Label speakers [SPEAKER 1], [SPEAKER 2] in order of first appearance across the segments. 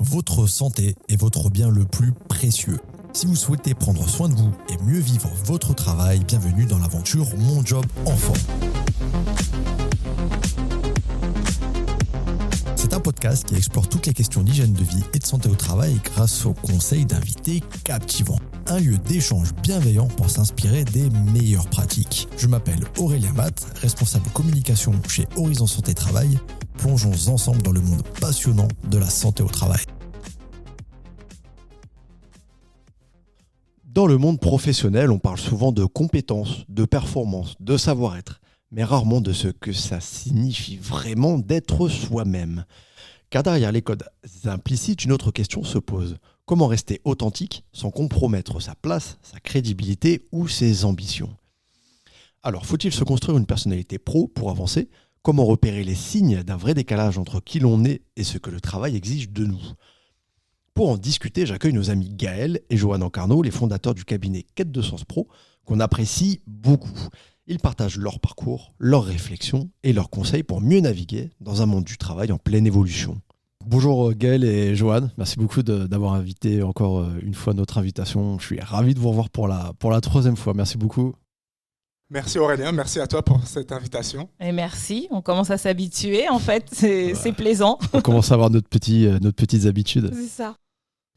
[SPEAKER 1] Votre santé est votre bien le plus précieux. Si vous souhaitez prendre soin de vous et mieux vivre votre travail, bienvenue dans l'aventure Mon Job en forme. C'est un podcast qui explore toutes les questions d'hygiène de vie et de santé au travail grâce aux conseils d'invités captivants. Un lieu d'échange bienveillant pour s'inspirer des meilleures pratiques. Je m'appelle Aurélien Matt, responsable communication chez Horizon Santé Travail. Plongeons ensemble dans le monde passionnant de la santé au travail.
[SPEAKER 2] Dans le monde professionnel, on parle souvent de compétences, de performance, de savoir-être, mais rarement de ce que ça signifie vraiment d'être soi-même. Car derrière les codes implicites, une autre question se pose. Comment rester authentique sans compromettre sa place, sa crédibilité ou ses ambitions ? Alors, faut-il se construire une personnalité pro pour avancer ? Comment repérer les signes d'un vrai décalage entre qui l'on est et ce que le travail exige de nous ? Pour en discuter, j'accueille nos amis Gaël et Johan Ancarno, les fondateurs du cabinet Quête de Sens Pro, qu'on apprécie beaucoup. Ils partagent leur parcours, leurs réflexions et leurs conseils pour mieux naviguer dans un monde du travail en pleine évolution. Bonjour Gaël et Johan, merci beaucoup d'avoir invité encore une fois notre invitation. Je suis ravi de vous revoir pour la troisième fois, merci beaucoup.
[SPEAKER 3] Merci Aurélien, merci à toi pour cette invitation.
[SPEAKER 4] Et merci, on commence à s'habituer en fait, c'est plaisant.
[SPEAKER 2] On commence à avoir nos petites habitudes.
[SPEAKER 4] C'est ça.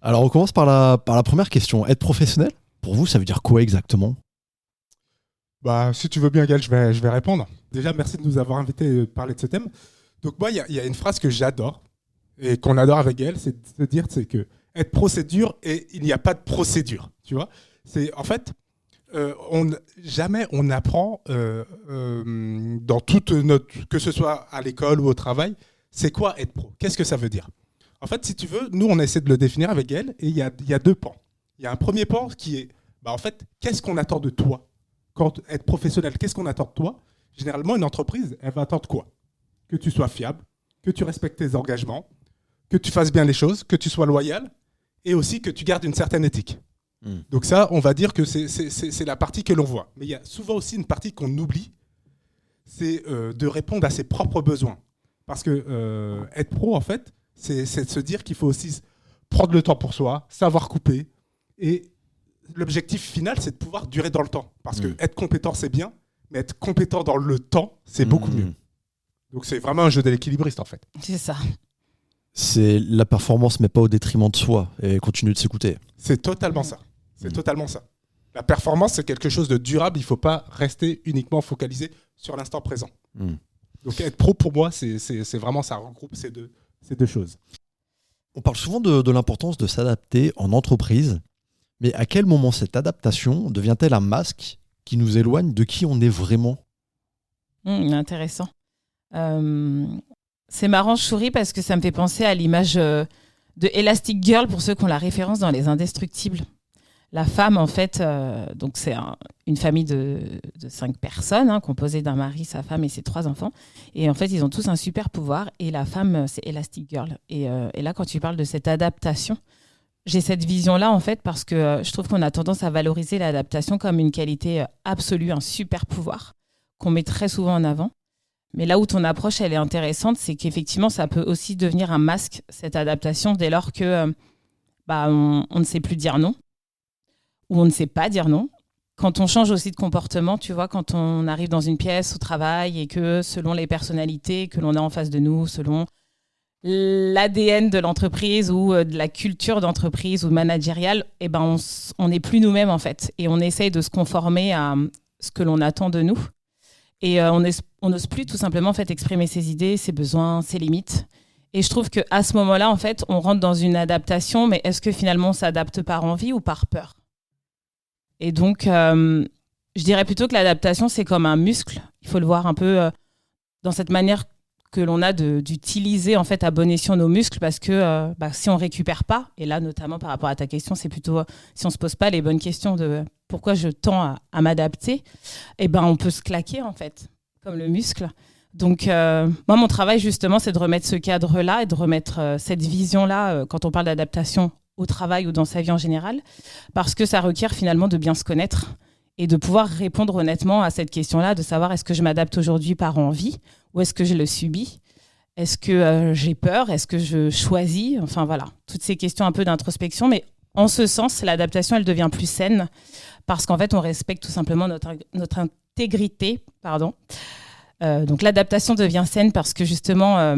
[SPEAKER 2] Alors on commence par la première question. Être professionnel, pour vous, ça veut dire quoi exactement ?
[SPEAKER 3] Si tu veux bien Gaël, je vais répondre. Déjà, merci de nous avoir invités à parler de ce thème. Donc moi, il y a une phrase que j'adore et qu'on adore avec Gaël, c'est de dire que être pro, c'est dur et il n'y a pas de procédure. Tu vois ? C'est en fait... jamais on apprend dans toute notre, que ce soit à l'école ou au travail, c'est quoi être pro ? Qu'est-ce que ça veut dire ? En fait, si tu veux, nous on essaie de le définir avec Gaël et il y a deux pans. Il y a un premier pan qui est, en fait, qu'est-ce qu'on attend de toi ? Quand être professionnel, qu'est-ce qu'on attend de toi ? Généralement, une entreprise, elle va attendre quoi ? Que tu sois fiable, que tu respectes tes engagements, que tu fasses bien les choses, que tu sois loyal et aussi que tu gardes une certaine éthique. Donc ça, on va dire que c'est la partie que l'on voit. Mais il y a souvent aussi une partie qu'on oublie, c'est de répondre à ses propres besoins. Parce que être pro, en fait, c'est de se dire qu'il faut aussi prendre le temps pour soi, savoir couper. Et l'objectif final, c'est de pouvoir durer dans le temps. Parce que être compétent, c'est bien, mais être compétent dans le temps, c'est beaucoup mieux. Donc c'est vraiment un jeu de l'équilibriste, en fait.
[SPEAKER 4] C'est ça.
[SPEAKER 2] C'est la performance, mais pas au détriment de soi, et continuer de s'écouter.
[SPEAKER 3] C'est totalement ça. C'est totalement ça. La performance, c'est quelque chose de durable. Il ne faut pas rester uniquement focalisé sur l'instant présent. Donc être pro, pour moi, c'est vraiment, ça regroupe ces deux choses.
[SPEAKER 2] On parle souvent de l'importance de s'adapter en entreprise, mais à quel moment cette adaptation devient-elle un masque qui nous éloigne de qui on est vraiment ?
[SPEAKER 4] Intéressant. C'est marrant, je souris parce que ça me fait penser à l'image de Elastic Girl pour ceux qui ont la référence dans Les Indestructibles. La femme, en fait, donc c'est une famille de 5 personnes, composée d'un mari, sa femme et ses 3 enfants. Et en fait, ils ont tous un super pouvoir. Et la femme, c'est Elastic Girl. Et là, quand tu parles de cette adaptation, j'ai cette vision-là, en fait, parce que je trouve qu'on a tendance à valoriser l'adaptation comme une qualité absolue, un super pouvoir, qu'on met très souvent en avant. Mais là où ton approche, elle est intéressante, c'est qu'effectivement, ça peut aussi devenir un masque, cette adaptation, dès lors que on ne sait plus dire non. Où on ne sait pas dire non. Quand on change aussi de comportement, tu vois, quand on arrive dans une pièce au travail et que selon les personnalités que l'on a en face de nous, selon l'ADN de l'entreprise ou de la culture d'entreprise ou managériale, on n'est plus nous-mêmes en fait. Et on essaye de se conformer à ce que l'on attend de nous. Et on n'ose plus tout simplement en fait, exprimer ses idées, ses besoins, ses limites. Et je trouve qu'à ce moment-là, en fait, on rentre dans une adaptation, mais est-ce que finalement on s'adapte par envie ou par peur ? Et donc, je dirais plutôt que l'adaptation, c'est comme un muscle. Il faut le voir un peu dans cette manière que l'on a d'utiliser en fait, à bon escient nos muscles parce que si on ne récupère pas, et là notamment par rapport à ta question, c'est plutôt si on ne se pose pas les bonnes questions de pourquoi je tends à m'adapter, on peut se claquer en fait, comme le muscle. Donc, moi, mon travail justement, c'est de remettre ce cadre-là et de remettre cette vision-là quand on parle d'adaptation au travail ou dans sa vie en général, parce que ça requiert finalement de bien se connaître et de pouvoir répondre honnêtement à cette question-là, de savoir est-ce que je m'adapte aujourd'hui par envie ou est-ce que je le subis ? Est-ce que j'ai peur? Est-ce que je choisis? Enfin voilà, toutes ces questions un peu d'introspection. Mais en ce sens, l'adaptation, elle devient plus saine parce qu'en fait, on respecte tout simplement notre intégrité. Donc l'adaptation devient saine parce que justement,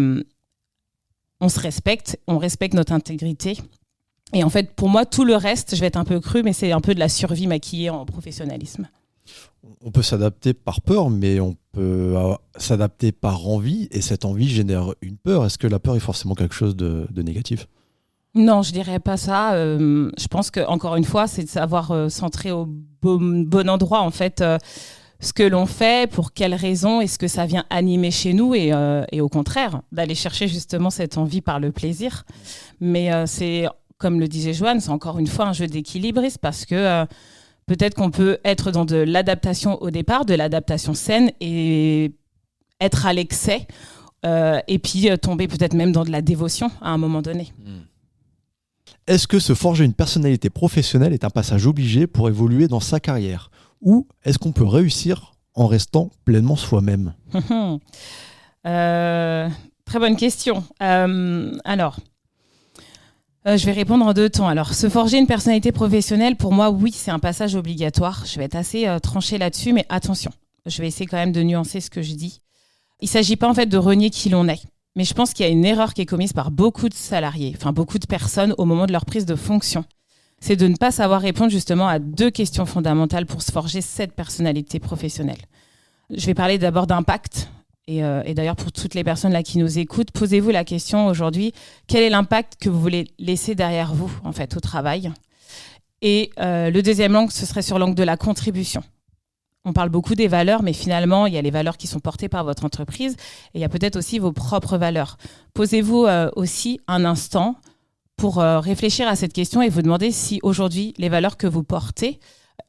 [SPEAKER 4] on se respecte, on respecte notre intégrité. Et en fait, pour moi, tout le reste, je vais être un peu crue, mais c'est un peu de la survie maquillée en professionnalisme.
[SPEAKER 2] On peut s'adapter par peur, mais on peut s'adapter par envie, et cette envie génère une peur. Est-ce que la peur est forcément quelque chose de négatif?
[SPEAKER 4] Non, je dirais pas ça. Je pense que encore une fois, c'est de savoir centrer au bon endroit en fait ce que l'on fait, pour quelles raisons, est-ce que ça vient animer chez nous et au contraire d'aller chercher justement cette envie par le plaisir. Mais c'est comme le disait Joanne, c'est encore une fois un jeu d'équilibriste parce que peut-être qu'on peut être dans de l'adaptation au départ, de l'adaptation saine et être à l'excès et puis tomber peut-être même dans de la dévotion à un moment donné.
[SPEAKER 2] Est-ce que se forger une personnalité professionnelle est un passage obligé pour évoluer dans sa carrière? Ou est-ce qu'on peut réussir en restant pleinement soi-même?
[SPEAKER 4] Très bonne question. Alors, je vais répondre en deux temps. Alors, se forger une personnalité professionnelle, pour moi, oui, c'est un passage obligatoire. Je vais être assez tranchée là-dessus, mais attention, je vais essayer quand même de nuancer ce que je dis. Il ne s'agit pas en fait de renier qui l'on est. Mais je pense qu'il y a une erreur qui est commise par beaucoup de salariés, enfin beaucoup de personnes au moment de leur prise de fonction. C'est de ne pas savoir répondre justement à deux questions fondamentales pour se forger cette personnalité professionnelle. Je vais parler d'abord d'impact. Et d'ailleurs, pour toutes les personnes là qui nous écoutent, posez-vous la question aujourd'hui, quel est l'impact que vous voulez laisser derrière vous en fait, au travail? Et le deuxième angle, ce serait sur l'angle de la contribution. On parle beaucoup des valeurs, mais finalement, il y a les valeurs qui sont portées par votre entreprise et il y a peut-être aussi vos propres valeurs. Posez-vous aussi un instant pour réfléchir à cette question et vous demander si aujourd'hui, les valeurs que vous portez,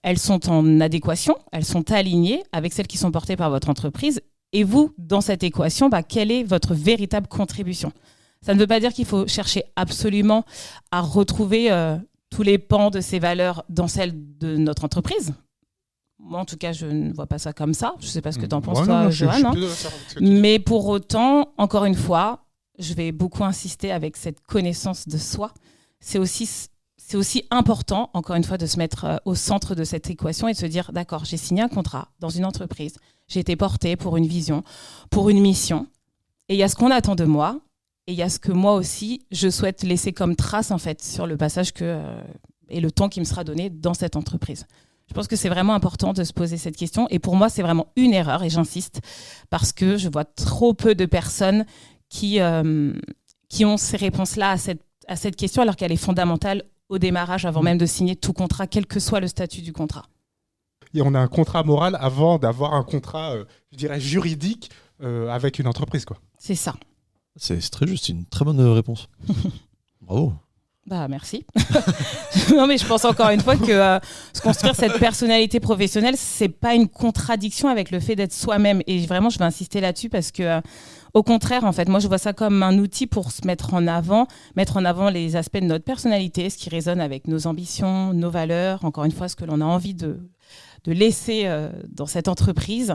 [SPEAKER 4] elles sont en adéquation, elles sont alignées avec celles qui sont portées par votre entreprise. Et vous, dans cette équation, quelle est votre véritable contribution? Ça ne veut pas dire qu'il faut chercher absolument à retrouver tous les pans de ces valeurs dans celles de notre entreprise. Moi, en tout cas, je ne vois pas ça comme ça. Je ne sais pas ce que tu en penses, toi, Johan. Mais pour autant, encore une fois, je vais beaucoup insister avec cette connaissance de soi. C'est aussi important, encore une fois, de se mettre au centre de cette équation et de se dire, d'accord, j'ai signé un contrat dans une entreprise, j'ai été portée pour une vision, pour une mission, et il y a ce qu'on attend de moi, et il y a ce que moi aussi, je souhaite laisser comme trace, en fait, sur le passage et le temps qui me sera donné dans cette entreprise. Je pense que c'est vraiment important de se poser cette question, et pour moi, c'est vraiment une erreur, et j'insiste, parce que je vois trop peu de personnes qui ont ces réponses-là à cette question, alors qu'elle est fondamentale au démarrage, avant même de signer tout contrat, quel que soit le statut du contrat.
[SPEAKER 3] Et on a un contrat moral avant d'avoir un contrat, je dirais, juridique avec une entreprise, quoi.
[SPEAKER 4] C'est ça.
[SPEAKER 2] C'est très juste, c'est une très bonne réponse. Bravo.
[SPEAKER 4] Merci. Non, mais je pense encore une fois que se construire cette personnalité professionnelle, c'est pas une contradiction avec le fait d'être soi-même. Et vraiment, je vais insister là-dessus parce que, au contraire, en fait, moi, je vois ça comme un outil pour se mettre en avant les aspects de notre personnalité, ce qui résonne avec nos ambitions, nos valeurs, encore une fois, ce que l'on a envie de laisser dans cette entreprise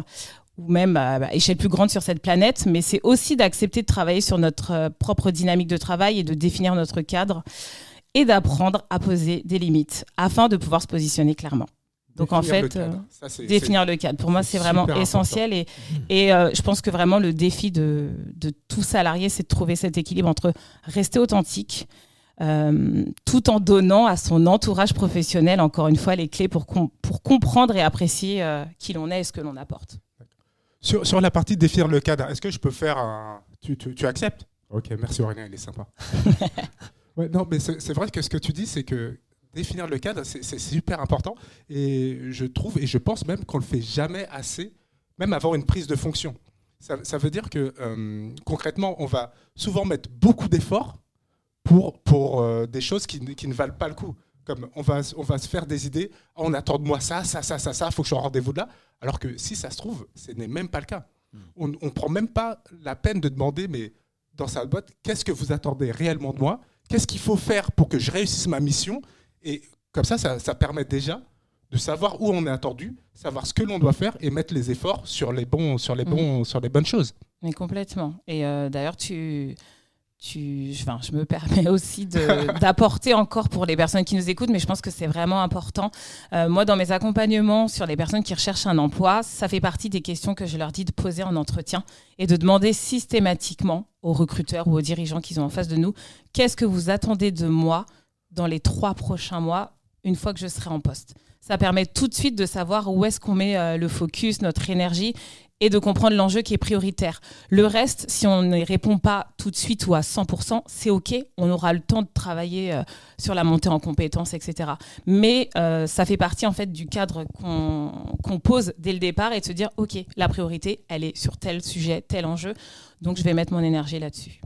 [SPEAKER 4] ou même à échelle plus grande sur cette planète, mais c'est aussi d'accepter de travailler sur notre propre dynamique de travail et de définir notre cadre et d'apprendre à poser des limites afin de pouvoir se positionner clairement. Donc en fait, définir le cadre, pour moi, c'est vraiment essentiel. Et je pense que vraiment le défi de tout salarié, c'est de trouver cet équilibre entre rester authentique, tout en donnant à son entourage professionnel, encore une fois, les clés pour comprendre et apprécier qui l'on est et ce que l'on apporte.
[SPEAKER 3] Sur la partie de définir le cadre, est-ce que je peux faire un... Tu acceptes? Ok, merci Aurélien, il est sympa. Ouais, non, mais c'est vrai que ce que tu dis, c'est que définir le cadre, c'est super important. Et je trouve, et je pense même qu'on ne le fait jamais assez, même avant une prise de fonction. Ça veut dire que concrètement, on va souvent mettre beaucoup d'efforts pour des choses qui ne valent pas le coup. Comme on va se faire des idées, on attend de moi ça, il faut que je sois au rendez-vous de là. Alors que si ça se trouve, ce n'est même pas le cas. On ne prend même pas la peine de demander, mais dans sa boîte, qu'est-ce que vous attendez réellement de moi? Qu'est-ce qu'il faut faire pour que je réussisse ma mission? Et comme ça permet déjà de savoir où on est attendu, savoir ce que l'on doit faire et mettre les efforts sur les bonnes choses.
[SPEAKER 4] Mais complètement. Et d'ailleurs, je me permets aussi d'apporter encore pour les personnes qui nous écoutent, mais je pense que c'est vraiment important. Moi, dans mes accompagnements sur les personnes qui recherchent un emploi, ça fait partie des questions que je leur dis de poser en entretien et de demander systématiquement aux recruteurs ou aux dirigeants qu'ils ont en face de nous, qu'est-ce que vous attendez de moi dans les 3 prochains mois, une fois que je serai en poste. Ça permet tout de suite de savoir où est-ce qu'on met le focus, notre énergie, et de comprendre l'enjeu qui est prioritaire. Le reste, si on n'y répond pas tout de suite ou à 100%, c'est OK. On aura le temps de travailler sur la montée en compétences, etc. Mais ça fait partie en fait du cadre qu'on pose dès le départ et de se dire OK, la priorité, elle est sur tel sujet, tel enjeu. Donc, je vais mettre mon énergie là-dessus.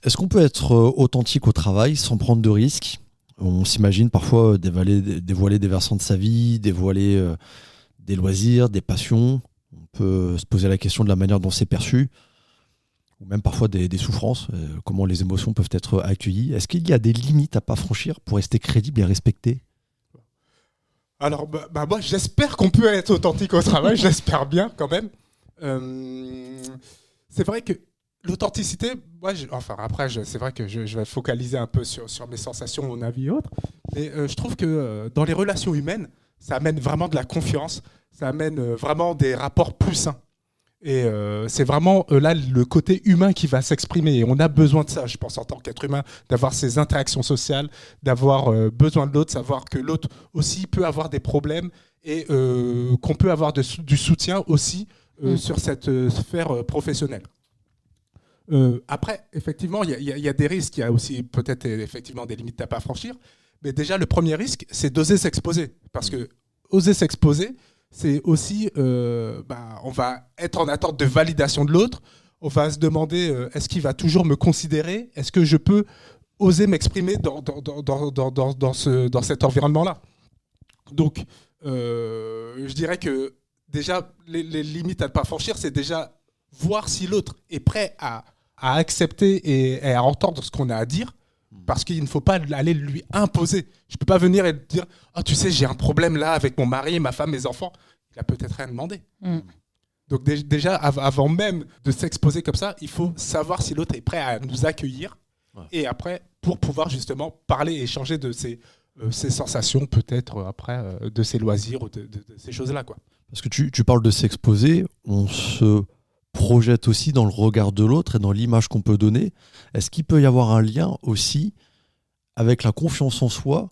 [SPEAKER 1] Est-ce qu'on peut être authentique au travail sans prendre de risques ? On s'imagine parfois dévoiler des versants de sa vie, dévoiler des loisirs, des passions. On peut se poser la question de la manière dont c'est perçu, ou même parfois des souffrances, comment les émotions peuvent être accueillies. Est-ce qu'il y a des limites à ne pas franchir pour rester crédible et respecté ?
[SPEAKER 3] Alors, moi, j'espère qu'on peut être authentique au travail, j'espère bien quand même. C'est vrai que l'authenticité, c'est vrai que je vais focaliser un peu sur mes sensations, mon avis et autres, mais je trouve que dans les relations humaines, ça amène vraiment de la confiance, ça amène vraiment des rapports plus sains. Et c'est vraiment là le côté humain qui va s'exprimer. Et on a besoin de ça, je pense, en tant qu'être humain, d'avoir ces interactions sociales, d'avoir besoin de l'autre, savoir que l'autre aussi peut avoir des problèmes et qu'on peut avoir du soutien aussi sur cette sphère professionnelle. Après, effectivement, il y a des risques, il y a aussi peut-être effectivement des limites à ne pas franchir. Mais déjà, le premier risque, c'est d'oser s'exposer. Parce que oser s'exposer, c'est aussi, on va être en attente de validation de l'autre. On va se demander, est-ce qu'il va toujours me considérer ? Est-ce que je peux oser m'exprimer dans cet environnement-là ? Donc, je dirais que déjà, les limites à ne pas franchir, c'est déjà voir si l'autre est prêt à accepter et à entendre ce qu'on a à dire. Parce qu'il ne faut pas aller lui imposer. Je ne peux pas venir et dire « Ah, tu sais, j'ai un problème là avec mon mari, ma femme, mes enfants. » Il a peut-être rien demandé. Donc déjà, avant même de s'exposer comme ça, il faut savoir si l'autre est prêt à nous accueillir. Ouais. Et après, pour pouvoir justement parler et échanger de ses sensations, peut-être après, de ses loisirs ou de ces choses-là, quoi.
[SPEAKER 1] Parce que tu parles de s'exposer, on se projette aussi dans le regard de l'autre et dans l'image qu'on peut donner. Est-ce qu'il peut y avoir un lien aussi avec la confiance en soi,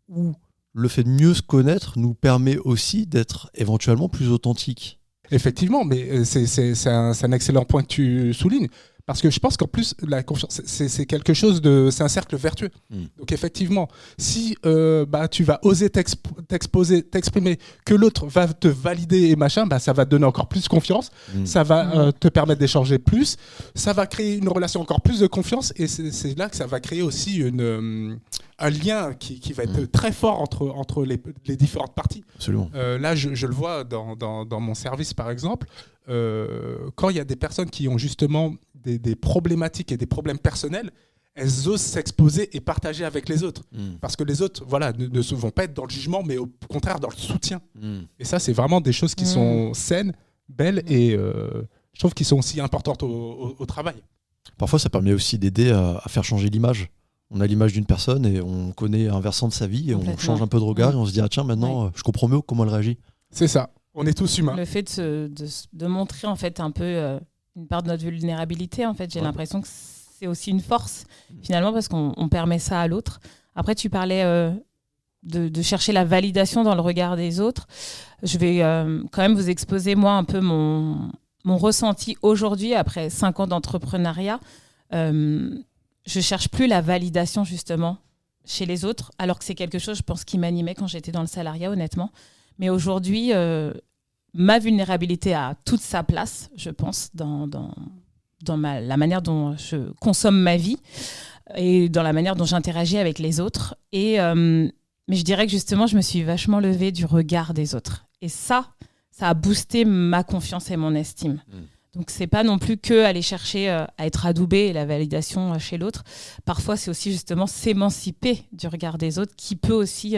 [SPEAKER 1] où le fait de mieux se connaître nous permet aussi d'être éventuellement plus authentique ?
[SPEAKER 3] Effectivement, mais c'est un excellent point que tu soulignes. Parce que je pense qu'en plus, la confiance, c'est quelque chose c'est un cercle vertueux. Donc effectivement, si tu vas oser t'exposer, t'exprimer, que l'autre va te valider et machin, ça va te donner encore plus confiance, ça va te permettre d'échanger plus, ça va créer une relation encore plus de confiance, et c'est là que ça va créer aussi un lien qui va être très fort entre les différentes parties.
[SPEAKER 1] Absolument.
[SPEAKER 3] Là, je le vois dans mon service, par exemple, quand il y a des personnes qui ont justement des problématiques et des problèmes personnels, elles osent s'exposer et partager avec les autres. Parce que les autres ne vont pas être dans le jugement, mais au contraire dans le soutien. Et ça, c'est vraiment des choses qui sont saines, belles, et je trouve qu'ils sont aussi importantes au travail.
[SPEAKER 1] Parfois, ça permet aussi d'aider à faire changer l'image. On a l'image d'une personne et on connaît un versant de sa vie et on change un peu de regard et on se dit « Ah tiens, maintenant, je comprends mieux comment elle réagit. »
[SPEAKER 3] C'est ça. On est tous humains.
[SPEAKER 4] Le fait de montrer en fait un peu une part de notre vulnérabilité, en fait, j'ai l'impression que c'est aussi une force finalement, parce qu'on permet ça à l'autre. Après, tu parlais de chercher la validation dans le regard des autres. Je vais quand même vous exposer moi un peu mon ressenti aujourd'hui après 5 ans d'entrepreneuriat. Je cherche plus la validation justement chez les autres, alors que c'est quelque chose, je pense, qui m'animait quand j'étais dans le salariat, honnêtement. Mais aujourd'hui, ma vulnérabilité a toute sa place, je pense, dans la manière dont je consomme ma vie et dans la manière dont j'interagis avec les autres. Mais je dirais que justement, je me suis vachement levée du regard des autres. Et ça a boosté ma confiance et mon estime. Donc, c'est pas non plus que aller chercher à être adoubé et la validation chez l'autre. Parfois, c'est aussi justement s'émanciper du regard des autres qui peut aussi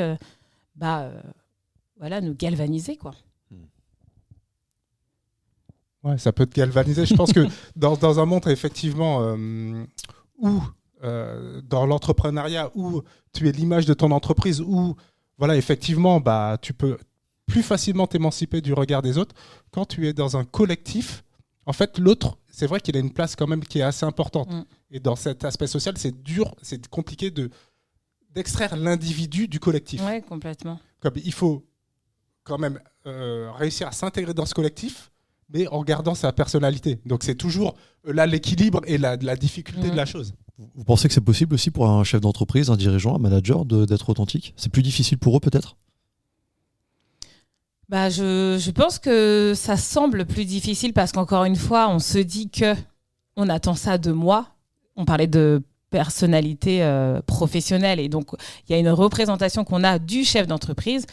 [SPEAKER 4] nous galvaniser, quoi.
[SPEAKER 3] Ouais, ça peut te galvaniser. Je pense que dans un monde, effectivement, où, dans l'entrepreneuriat, où tu es l'image de ton entreprise, où, voilà, effectivement, bah, tu peux plus facilement t'émanciper du regard des autres. Quand tu es dans un collectif, en fait, l'autre, c'est vrai qu'il a une place quand même qui est assez importante. Et dans cet aspect social, c'est dur, c'est compliqué d'extraire l'individu du collectif.
[SPEAKER 4] Ouais, complètement.
[SPEAKER 3] Comme il faut quand même réussir à s'intégrer dans ce collectif, mais en gardant sa personnalité. Donc c'est toujours là l'équilibre et la difficulté de la chose.
[SPEAKER 1] Vous pensez que c'est possible aussi pour un chef d'entreprise, un dirigeant, un manager d'être authentique ? C'est plus difficile pour eux peut-être ?
[SPEAKER 4] Bah, je pense que ça semble plus difficile parce qu'encore une fois, on se dit que on attend ça de moi. On parlait de personnalité professionnelle et donc il y a une représentation qu'on a du chef d'entreprise,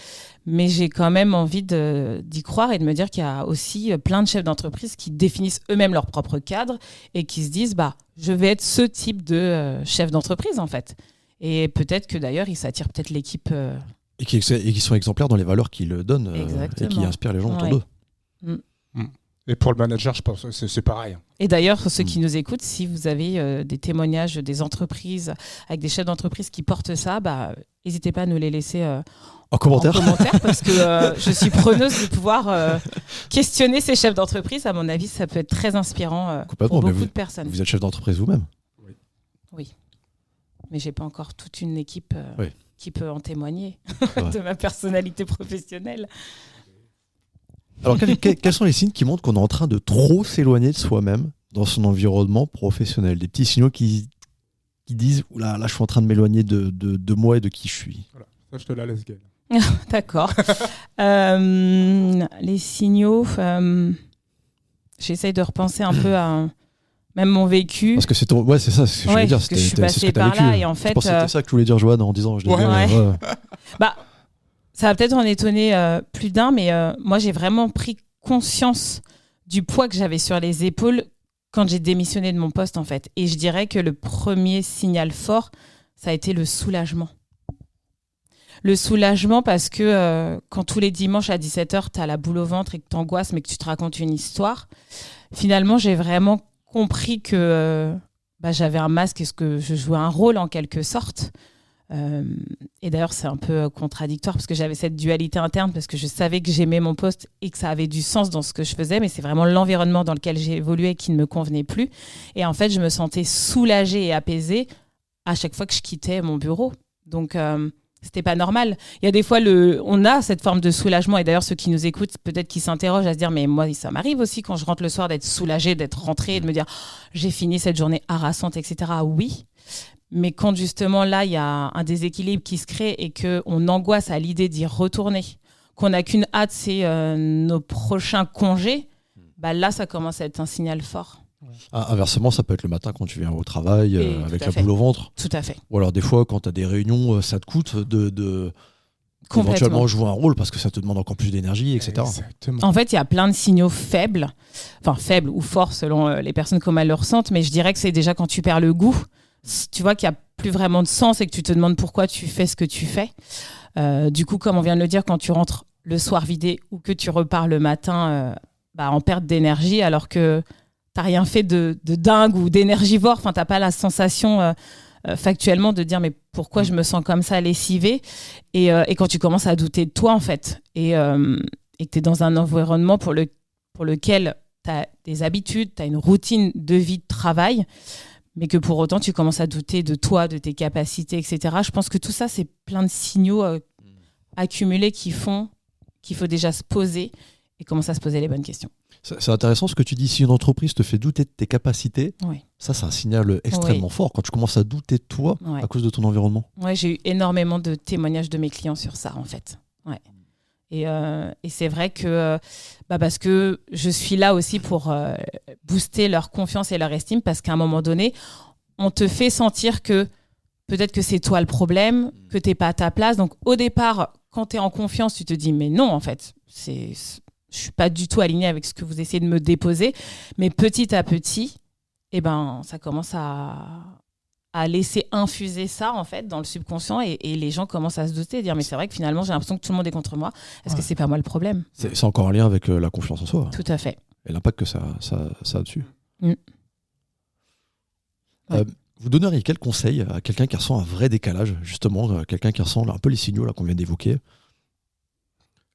[SPEAKER 4] mais j'ai quand même envie d'y croire et de me dire qu'il y a aussi plein de chefs d'entreprise qui définissent eux-mêmes leur propre cadre et qui se disent bah je vais être ce type de chef d'entreprise en fait. Et peut-être que d'ailleurs ils s'attirent peut-être l'équipe
[SPEAKER 1] et qui sont exemplaires dans les valeurs qu'ils donnent et qui inspirent les gens autour d'eux.
[SPEAKER 3] Et pour le manager, je pense que c'est pareil.
[SPEAKER 4] Et d'ailleurs, ceux qui nous écoutent, si vous avez des témoignages des entreprises avec des chefs d'entreprise qui portent ça, bah, n'hésitez pas à nous les laisser
[SPEAKER 1] en commentaire
[SPEAKER 4] parce que je suis preneuse de pouvoir questionner ces chefs d'entreprise. À mon avis, ça peut être très inspirant pour beaucoup de personnes.
[SPEAKER 1] Vous êtes chef d'entreprise vous-même ?
[SPEAKER 4] Oui. Mais je n'ai pas encore toute une équipe qui peut en témoigner de ma personnalité professionnelle.
[SPEAKER 1] Alors, quels sont les signes qui montrent qu'on est en train de trop s'éloigner de soi-même dans son environnement professionnel ? Des petits signaux qui disent « Oula, là, je suis en train de m'éloigner de moi et de qui je suis. »
[SPEAKER 3] Voilà. Ça, je te la laisse, Gaël.
[SPEAKER 4] D'accord. Les signaux, j'essaye de repenser un peu à même mon vécu.
[SPEAKER 1] Parce que c'est ton... Ouais, c'est ça, c'est ce que je voulais dire.
[SPEAKER 4] Parce que je suis passée par là et en fait...
[SPEAKER 1] Je pensais que c'était ça que je voulais dire, Joanne, en disant...
[SPEAKER 4] Bah, ça va peut-être en étonner plus d'un, mais moi, j'ai vraiment pris conscience du poids que j'avais sur les épaules quand j'ai démissionné de mon poste, en fait. Et je dirais que le premier signal fort, ça a été le soulagement. Le soulagement parce que quand tous les dimanches à 17h, tu as la boule au ventre et que tu angoisses, mais que tu te racontes une histoire, finalement, j'ai vraiment compris que j'avais un masque et que je jouais un rôle en quelque sorte. Et d'ailleurs c'est un peu contradictoire parce que j'avais cette dualité interne parce que je savais que j'aimais mon poste et que ça avait du sens dans ce que je faisais, mais c'est vraiment l'environnement dans lequel j'ai évolué qui ne me convenait plus. Et en fait je me sentais soulagée et apaisée à chaque fois que je quittais mon bureau. Donc c'était pas normal. Il y a des fois on a cette forme de soulagement et d'ailleurs ceux qui nous écoutent peut-être qui s'interrogent à se dire mais moi ça m'arrive aussi quand je rentre le soir d'être soulagée, d'être rentrée et de me dire j'ai fini cette journée harassante, etc. Oui. Mais quand justement là, il y a un déséquilibre qui se crée et qu'on angoisse à l'idée d'y retourner, qu'on n'a qu'une hâte, c'est nos prochains congés, bah là, ça commence à être un signal fort.
[SPEAKER 1] Inversement, ça peut être le matin quand tu viens au travail avec la boule au ventre.
[SPEAKER 4] Tout à fait.
[SPEAKER 1] Ou alors des fois, quand tu as des réunions, ça te coûte de éventuellement jouer un rôle parce que ça te demande encore plus d'énergie, etc.
[SPEAKER 3] Exactement.
[SPEAKER 4] En fait, il y a plein de signaux faibles ou forts selon les personnes comment elles le ressentent, mais je dirais que c'est déjà quand tu perds le goût. Tu vois qu'il n'y a plus vraiment de sens et que tu te demandes pourquoi tu fais ce que tu fais. Du coup, comme on vient de le dire, quand tu rentres le soir vidé ou que tu repars le matin en perte d'énergie alors que tu n'as rien fait de dingue ou d'énergivore, enfin, tu n'as pas la sensation factuellement de dire mais pourquoi je me sens comme ça lessivée et quand tu commences à douter de toi en fait et que tu es dans un environnement pour lequel tu as des habitudes, tu as une routine de vie, de travail, mais que pour autant, tu commences à douter de toi, de tes capacités, etc. Je pense que tout ça, c'est plein de signaux accumulés qui font qu'il faut déjà se poser et commencer à se poser les bonnes questions.
[SPEAKER 1] C'est intéressant ce que tu dis. Si une entreprise te fait douter de tes capacités, ça, c'est un signal extrêmement fort. Quand tu commences à douter de toi à cause de ton environnement.
[SPEAKER 4] Ouais, j'ai eu énormément de témoignages de mes clients sur ça, en fait. Ouais. Et c'est vrai que parce que je suis là aussi pour booster leur confiance et leur estime parce qu'à un moment donné, on te fait sentir que peut-être que c'est toi le problème, que t'es pas à ta place. Donc au départ, quand tu es en confiance, tu te dis mais non en fait, je suis pas du tout alignée avec ce que vous essayez de me déposer. Mais petit à petit, ça commence à laisser infuser ça en fait dans le subconscient et les gens commencent à se douter et dire mais c'est vrai que finalement j'ai l'impression que tout le monde est contre moi, est-ce que c'est pas moi le problème?
[SPEAKER 1] C'est encore un lien avec la confiance en soi.
[SPEAKER 4] Tout à fait.
[SPEAKER 1] et l'impact que ça a dessus.
[SPEAKER 4] Ouais.
[SPEAKER 1] Vous donneriez quel conseil à quelqu'un qui ressent un vrai décalage, justement, quelqu'un qui ressent un peu les signaux là, qu'on vient d'évoquer?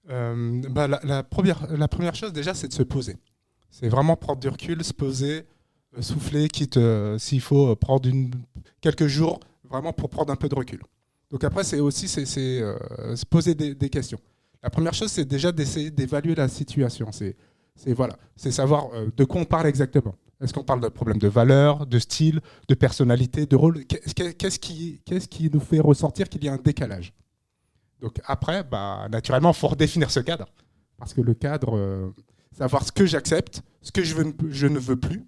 [SPEAKER 3] La première chose déjà, c'est de se poser. C'est vraiment prendre du recul, se poser, souffler, quitte s'il faut prendre quelques jours vraiment pour prendre un peu de recul. Donc après, c'est aussi se poser des questions. La première chose, c'est déjà d'essayer d'évaluer la situation. C'est savoir de quoi on parle exactement. Est-ce qu'on parle de problèmes de valeur, de style, de personnalité, de rôle? Qu'est-ce qui nous fait ressentir qu'il y a un décalage? Donc après, naturellement, il faut redéfinir ce cadre. Parce que le cadre, savoir ce que j'accepte, ce que je ne veux plus,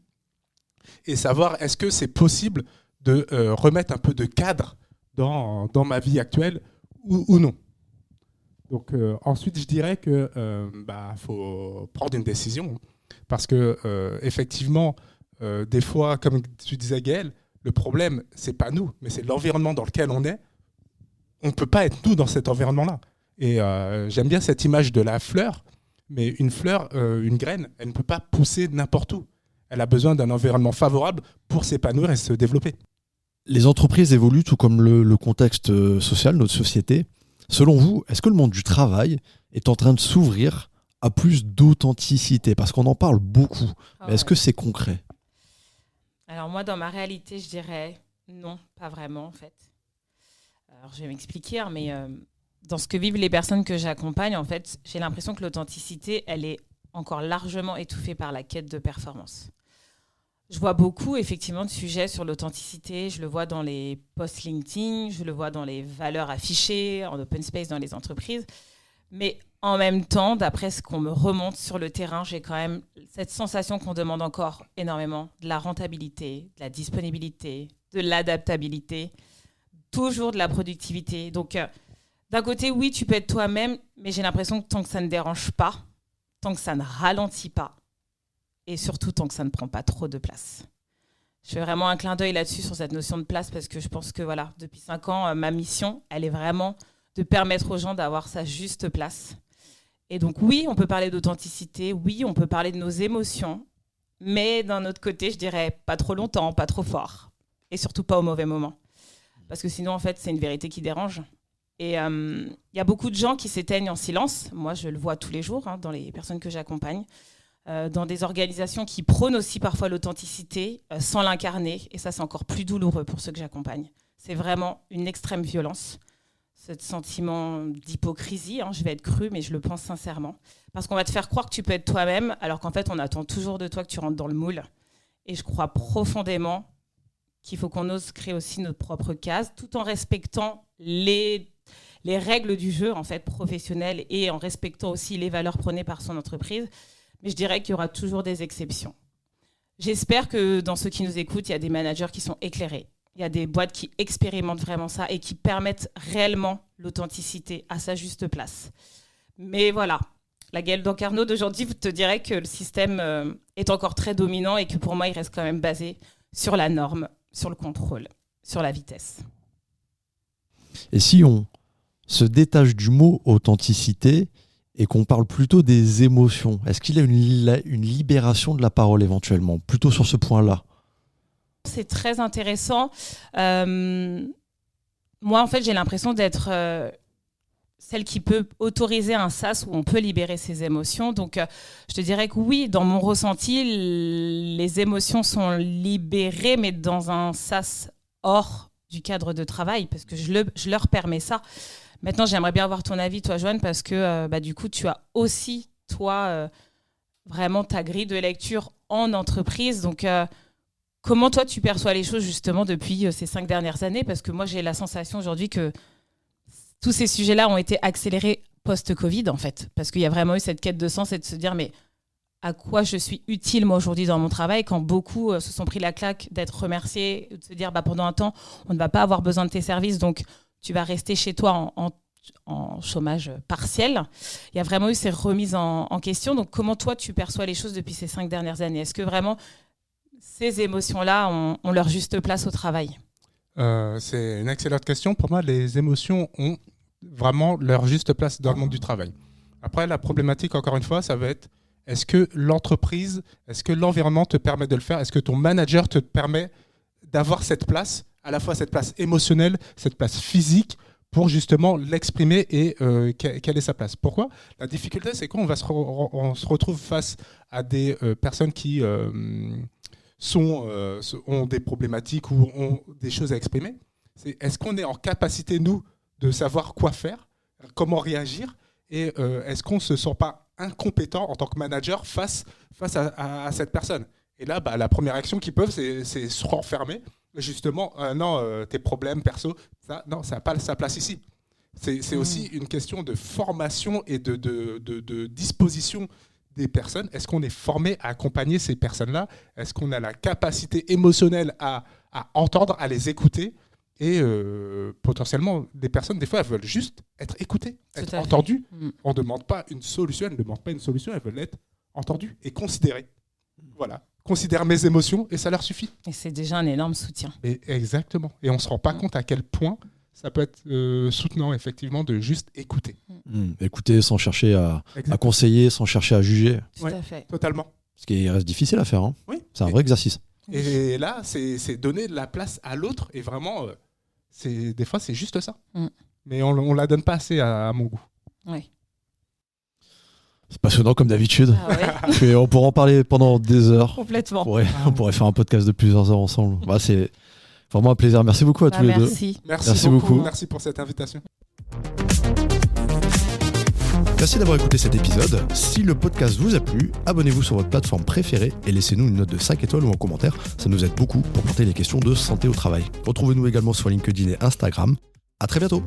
[SPEAKER 3] et savoir est-ce que c'est possible de remettre un peu de cadre dans ma vie actuelle ou non. Donc ensuite, je dirais que faut prendre une décision. Parce que effectivement, des fois, comme tu disais Gaël, le problème, c'est pas nous, mais c'est l'environnement dans lequel on est. On ne peut pas être nous dans cet environnement-là. Et j'aime bien cette image de la fleur, mais une fleur, une graine, elle ne peut pas pousser n'importe où. Elle a besoin d'un environnement favorable pour s'épanouir et se développer.
[SPEAKER 1] Les entreprises évoluent tout comme le contexte social, notre société. Selon vous, est-ce que le monde du travail est en train de s'ouvrir à plus d'authenticité? Parce qu'on en parle beaucoup. Mais est-ce que c'est concret?
[SPEAKER 4] Alors moi, dans ma réalité, je dirais non, pas vraiment en fait. Alors je vais m'expliquer, mais dans ce que vivent les personnes que j'accompagne, en fait, j'ai l'impression que l'authenticité, elle est encore largement étouffée par la quête de performance. Je vois beaucoup, effectivement, de sujets sur l'authenticité. Je le vois dans les posts LinkedIn, je le vois dans les valeurs affichées, en open space dans les entreprises. Mais en même temps, d'après ce qu'on me remonte sur le terrain, j'ai quand même cette sensation qu'on demande encore énormément de la rentabilité, de la disponibilité, de l'adaptabilité, toujours de la productivité. Donc, d'un côté, oui, tu peux être toi-même, mais j'ai l'impression que tant que ça ne dérange pas, tant que ça ne ralentit pas, et surtout tant que ça ne prend pas trop de place. Je fais vraiment un clin d'œil là-dessus sur cette notion de place parce que je pense que voilà, depuis 5 ans, ma mission, elle est vraiment de permettre aux gens d'avoir sa juste place. Et donc oui, on peut parler d'authenticité, oui, on peut parler de nos émotions, mais d'un autre côté, je dirais pas trop longtemps, pas trop fort, et surtout pas au mauvais moment. Parce que sinon, en fait, c'est une vérité qui dérange. Et y a beaucoup de gens qui s'éteignent en silence. Moi, je le vois tous les jours dans les personnes que j'accompagne. Dans des organisations qui prônent aussi parfois l'authenticité sans l'incarner. Et ça, c'est encore plus douloureux pour ceux que j'accompagne. C'est vraiment une extrême violence, ce sentiment d'hypocrisie. Je vais être crue, mais je le pense sincèrement. Parce qu'on va te faire croire que tu peux être toi-même, alors qu'en fait, on attend toujours de toi que tu rentres dans le moule. Et je crois profondément qu'il faut qu'on ose créer aussi notre propre case, tout en respectant les règles du jeu en fait, professionnelles et en respectant aussi les valeurs prônées par son entreprise. Mais je dirais qu'il y aura toujours des exceptions. J'espère que dans ceux qui nous écoutent, il y a des managers qui sont éclairés. Il y a des boîtes qui expérimentent vraiment ça et qui permettent réellement l'authenticité à sa juste place. Mais voilà, la Gaëlle Dancarno d'aujourd'hui te dirait que le système est encore très dominant et que pour moi, il reste quand même basé sur la norme, sur le contrôle, sur la vitesse.
[SPEAKER 1] Et si on se détache du mot authenticité et qu'on parle plutôt des émotions, est-ce qu'il y a une libération de la parole éventuellement, plutôt sur ce point-là?
[SPEAKER 4] C'est très intéressant. Moi, en fait, j'ai l'impression d'être celle qui peut autoriser un sas où on peut libérer ses émotions. Donc, je te dirais que oui, dans mon ressenti, les émotions sont libérées, mais dans un sas hors du cadre de travail, parce que je leur permets ça. Maintenant, j'aimerais bien avoir ton avis, toi, Joanne, parce que du coup, tu as aussi, toi, vraiment ta grille de lecture en entreprise. Donc, comment, toi, tu perçois les choses, justement, depuis ces 5 dernières années? Parce que moi, j'ai la sensation aujourd'hui que tous ces sujets-là ont été accélérés post-Covid, en fait. Parce qu'il y a vraiment eu cette quête de sens et de se dire, mais à quoi je suis utile, moi, aujourd'hui, dans mon travail, quand beaucoup se sont pris la claque d'être remerciés, de se dire, pendant un temps, on ne va pas avoir besoin de tes services, donc tu vas rester chez toi en chômage partiel. Il y a vraiment eu ces remises en question. Donc, comment toi, tu perçois les choses depuis ces 5 dernières années? Est-ce que vraiment ces émotions-là ont leur juste place au travail?
[SPEAKER 3] C'est une excellente question. Pour moi, les émotions ont vraiment leur juste place dans le monde du travail. Après, la problématique, encore une fois, ça va être Est-ce que l'entreprise, est-ce que l'environnement te permet de le faire? Est-ce que ton manager te permet d'avoir cette place, à la fois cette place émotionnelle, cette place physique, pour justement l'exprimer et quelle est sa place? Pourquoi? La difficulté, c'est qu'on on se retrouve face à des personnes qui ont des problématiques ou ont des choses à exprimer. Est-ce qu'on est en capacité, nous, de savoir quoi faire, comment réagir, et est-ce qu'on ne se sent pas incompétent en tant que manager face à cette personne? Et là, la première action qu'ils peuvent, c'est se renfermer. Justement, tes problèmes perso, ça n'a pas sa place ici. C'est aussi une question de formation et de disposition des personnes. Est-ce qu'on est formé à accompagner ces personnes-là? Est-ce qu'on a la capacité émotionnelle à entendre, à les écouter? Et potentiellement, des personnes, des fois, elles veulent juste être écoutées, être entendues. On ne demande pas une solution, elles ne demandent pas une solution, elles veulent être entendues et considérées. Voilà. Considèrent mes émotions et ça leur suffit.
[SPEAKER 4] Et c'est déjà un énorme soutien.
[SPEAKER 3] Et exactement. Et on ne se rend pas compte à quel point ça peut être soutenant, effectivement, de juste écouter.
[SPEAKER 1] Écouter sans chercher à conseiller, sans chercher à juger.
[SPEAKER 4] Tout à fait.
[SPEAKER 3] Totalement.
[SPEAKER 1] Ce qui reste difficile à faire. Hein.
[SPEAKER 3] Oui.
[SPEAKER 1] C'est un vrai exercice.
[SPEAKER 3] Et là, c'est donner de la place à l'autre. Et vraiment, des fois, c'est juste ça. Mais on ne la donne pas assez à mon goût.
[SPEAKER 4] Oui.
[SPEAKER 1] C'est passionnant comme d'habitude.
[SPEAKER 4] Ah ouais.
[SPEAKER 1] On pourrait en parler pendant des heures.
[SPEAKER 4] Complètement.
[SPEAKER 1] On pourrait faire un podcast de plusieurs heures ensemble. C'est vraiment un plaisir. Merci beaucoup à tous les deux.
[SPEAKER 3] Merci beaucoup. Merci pour cette invitation.
[SPEAKER 1] Merci d'avoir écouté cet épisode. Si le podcast vous a plu, abonnez-vous sur votre plateforme préférée et laissez-nous une note de 5 étoiles ou un commentaire. Ça nous aide beaucoup pour porter les questions de santé au travail. Retrouvez-nous également sur LinkedIn et Instagram. À très bientôt.